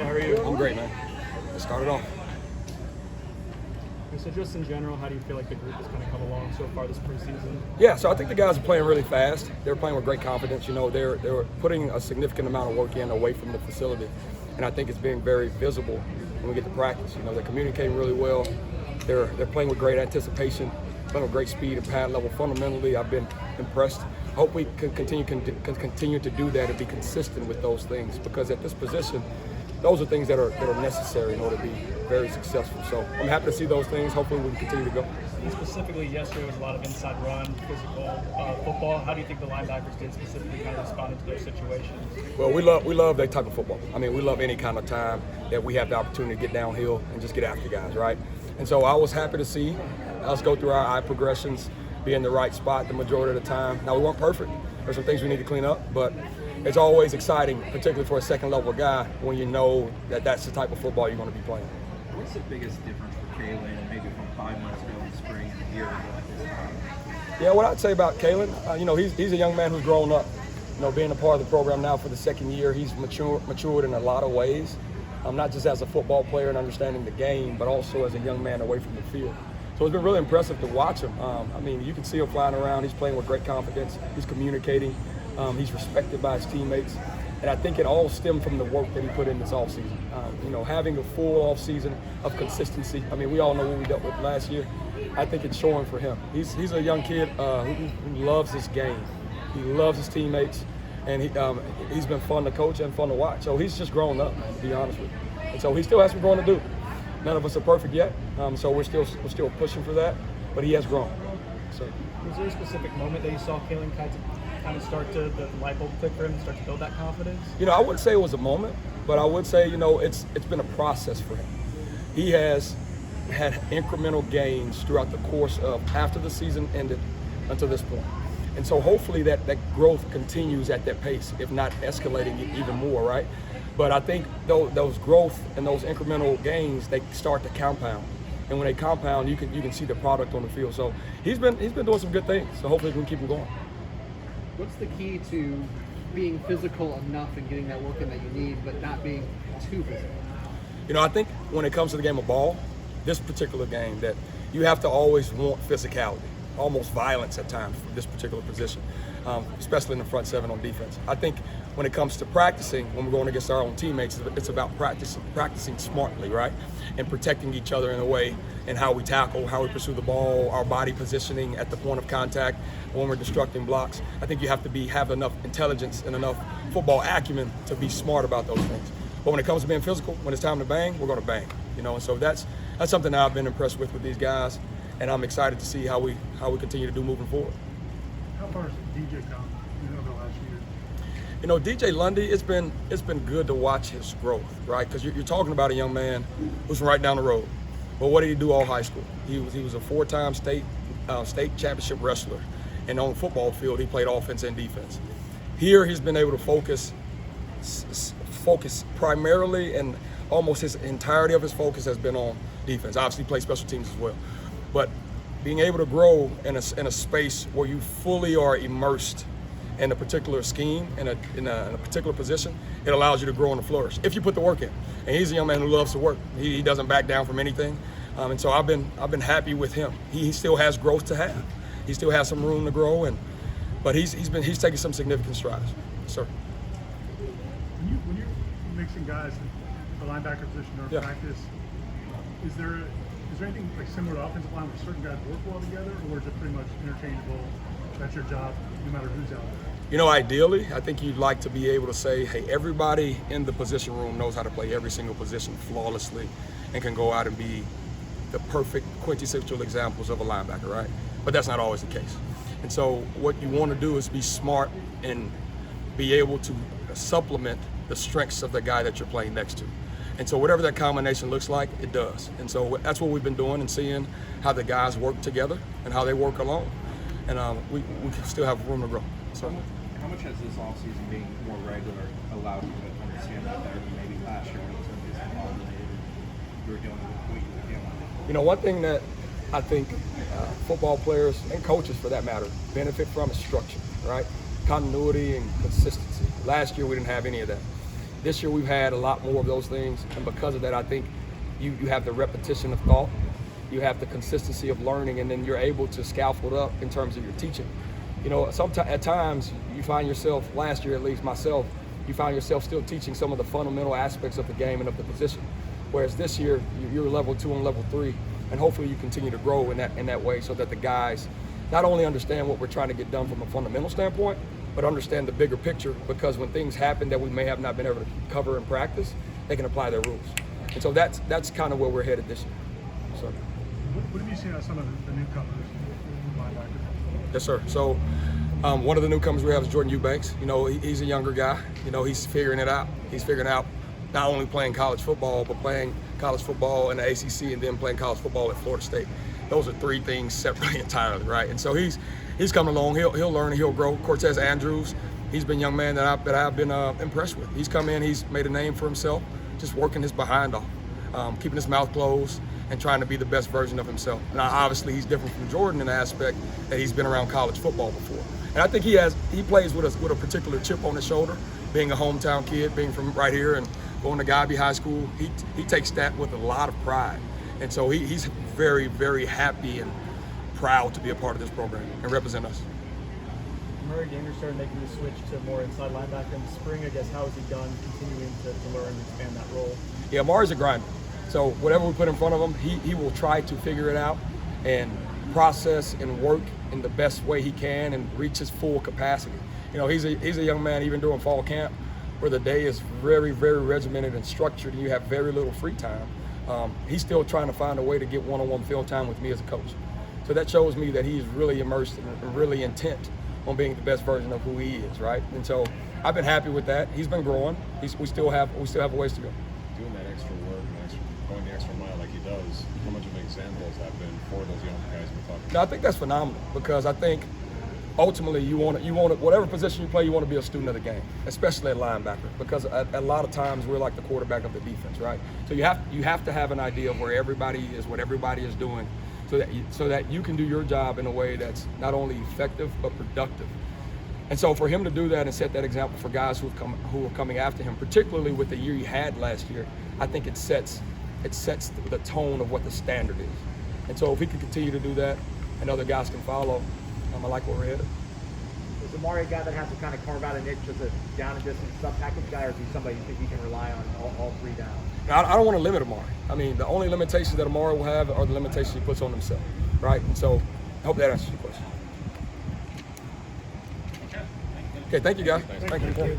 Yeah, how are you? I'm great, man. Let's start it off. And so just in general, how do you feel like the group has kind of come along so far this preseason? Yeah, so I think the guys are playing really fast. They're playing with great confidence. You know, they're putting a significant amount of work in away from the facility, and I think it's being very visible when we get to practice. You know, they're communicating really well. They're playing with great anticipation, playing with great speed and pad level. Fundamentally, I've been impressed. I hope we can continue to do that and be consistent with those things, because at this position, those are things that are necessary in order to be very successful. So I'm happy to see those things. Hopefully we can continue to go. And specifically, yesterday was a lot of inside run, physical football. How do you think the linebackers did specifically kind of respond to those situations? Well, we love that type of football. I mean, we love any kind of time that we have the opportunity to get downhill and just get after guys, right? And so I was happy to see us go through our eye progressions, be in the right spot the majority of the time. Now, we weren't perfect. There's some things we need to clean up, but it's always exciting, particularly for a second-level guy, when you know that that's the type of football you're going to be playing. What's the biggest difference for Kalen, maybe from 5 months ago in the spring and a year ago at this time? Yeah, what I'd say about Kalen, you know, he's a young man who's grown up. You know, being a part of the program now for the second year, he's matured in a lot of ways, not just as a football player and understanding the game, but also as a young man away from the field. So it's been really impressive to watch him. I mean, you can see him flying around. He's playing with great confidence. He's communicating. He's respected by his teammates. And I think it all stemmed from the work that he put in this offseason. You know, having a full offseason of consistency. I mean, we all know what we dealt with last year. I think it's showing for him. He's a young kid who loves this game. He loves his teammates. And he's been fun to coach and fun to watch. So he's just grown up, man, to be honest with you. And so he still has some growing to do. None of us are perfect yet, so we're still pushing for that. But he has grown. So, was there a specific moment that you saw Kalen kind of start to the light bulb click for him and start to build that confidence? You know, I wouldn't say it was a moment, but I would say, you know, it's been a process for him. He has had incremental gains throughout the course of after the season ended until this point. And so hopefully that growth continues at that pace, if not escalating even more, right? But I think those growth and those incremental gains, they start to compound. And when they compound, you can see the product on the field. So he's been doing some good things. So hopefully we can keep him going. What's the key to being physical enough and getting that work in that you need, but not being too physical? You know, I think when it comes to the game of ball, this particular game, that you have to always want physicality, almost violence at times for this particular position, especially in the front seven on defense. I think when it comes to practicing, when we're going against our own teammates, it's about practicing smartly, right? And protecting each other in a way, and how we tackle, how we pursue the ball, our body positioning at the point of contact, when we're destructing blocks. I think you have to have enough intelligence and enough football acumen to be smart about those things. But when it comes to being physical, when it's time to bang, we're going to bang. You know, and so that's something that I've been impressed with these guys, and I'm excited to see how we continue to do moving forward. How far has DJ come over the last year? You know, DJ Lundy, it's been good to watch his growth, right? Because you're talking about a young man who's from right down the road. But what did he do all high school? He was a 4-time state championship wrestler, and on the football field he played offense and defense. Here he's been able to focus primarily, and almost his entirety of his focus has been on defense. Obviously, he plays special teams as well, but being able to grow in a space where you fully are immersed in a particular scheme, in a particular position, it allows you to grow and to flourish if you put the work in. And he's a young man who loves to work. He doesn't back down from anything, and so I've been happy with him. He still has growth to have. He still has some room to grow, but he's taking some significant strides. Sir. When you're mixing guys in the linebacker position during practice, is there anything like similar to offensive line where certain guys work well together, or is it pretty much interchangeable? That's your job, no matter who's out there. You know, ideally, I think you'd like to be able to say, hey, everybody in the position room knows how to play every single position flawlessly and can go out and be the perfect quintessential examples of a linebacker, right? But that's not always the case. And so what you want to do is be smart and be able to supplement the strengths of the guy that you're playing next to. And so whatever that combination looks like, it does. And so that's what we've been doing, and seeing how the guys work together and how they work alone. And we still have room to grow. So. How much has this offseason being more regular allowed you to understand that better than maybe last year when it was just related and you were dealing with what you were dealing with? You know, one thing that I think football players and coaches, for that matter, benefit from is structure, right? Continuity and consistency. Last year we didn't have any of that. This year we've had a lot more of those things, and because of that, I think you have the repetition of thought, you have the consistency of learning, and then you're able to scaffold up in terms of your teaching. You know, at times you find yourself, last year at least myself, you find yourself still teaching some of the fundamental aspects of the game and of the position. Whereas this year, you're level 2 and level 3, and hopefully you continue to grow in that way so that the guys not only understand what we're trying to get done from a fundamental standpoint, but understand the bigger picture, because when things happen that we may have not been able to cover in practice, they can apply their rules. And so that's kind of where we're headed this year. So. What have you seen on some of the newcomers, linebackers? Yes, sir. So one of the newcomers we have is Jordan Eubanks. You know, he's a younger guy. You know, he's figuring it out. He's figuring out not only playing college football, but playing college football in the ACC and then playing college football at Florida State. Those are three things separately entirely, right? And so he's coming along. He'll learn and he'll grow. Cortez Andrews, he's been a young man that I've been impressed with. He's come in, he's made a name for himself, just working his behind off, keeping his mouth closed and trying to be the best version of himself. Now, obviously, he's different from Jordan in the aspect that he's been around college football before. And I think he plays with a particular chip on his shoulder, being a hometown kid, being from right here and going to Guyby High School. He takes that with a lot of pride. And so he's very, very happy and proud to be a part of this program and represent us. Murray Gainer started making the switch to more inside linebacker in the spring. I guess how has he done continuing to learn and expand that role? Yeah, Mari's a grinder. So whatever we put in front of him, he will try to figure it out and process and work in the best way he can and reach his full capacity. You know, he's a young man, even during fall camp, where the day is very, very regimented and structured and you have very little free time. He's still trying to find a way to get one-on-one field time with me as a coach. So that shows me that he's really immersed and really intent on being the best version of who he is, right? And so I've been happy with that. He's been growing. We still have a ways to go. Doing that extra work, going the extra mile like he does, how much of an example has that been for those young guys we're talking about? No, I think that's phenomenal, because I think ultimately you want whatever position you play, you want to be a student of the game, especially at linebacker, because a lot of times we're like the quarterback of the defense, right? So you have to have an idea of where everybody is, what everybody is doing, so that you can do your job in a way that's not only effective but productive. And so for him to do that and set that example for guys who are coming after him, particularly with the year he had last year, I think it sets the tone of what the standard is. And so if he can continue to do that and other guys can follow, I like where we're headed. Is Amari a guy that has to kind of carve out a niche as a down and distance sub-package guy, or is he somebody you think he can rely on all three downs? I don't want to limit Amari. I mean, the only limitations that Amari will have are the limitations he puts on himself, right? And so I hope that answers your question. Okay, thank you guys. Thank you.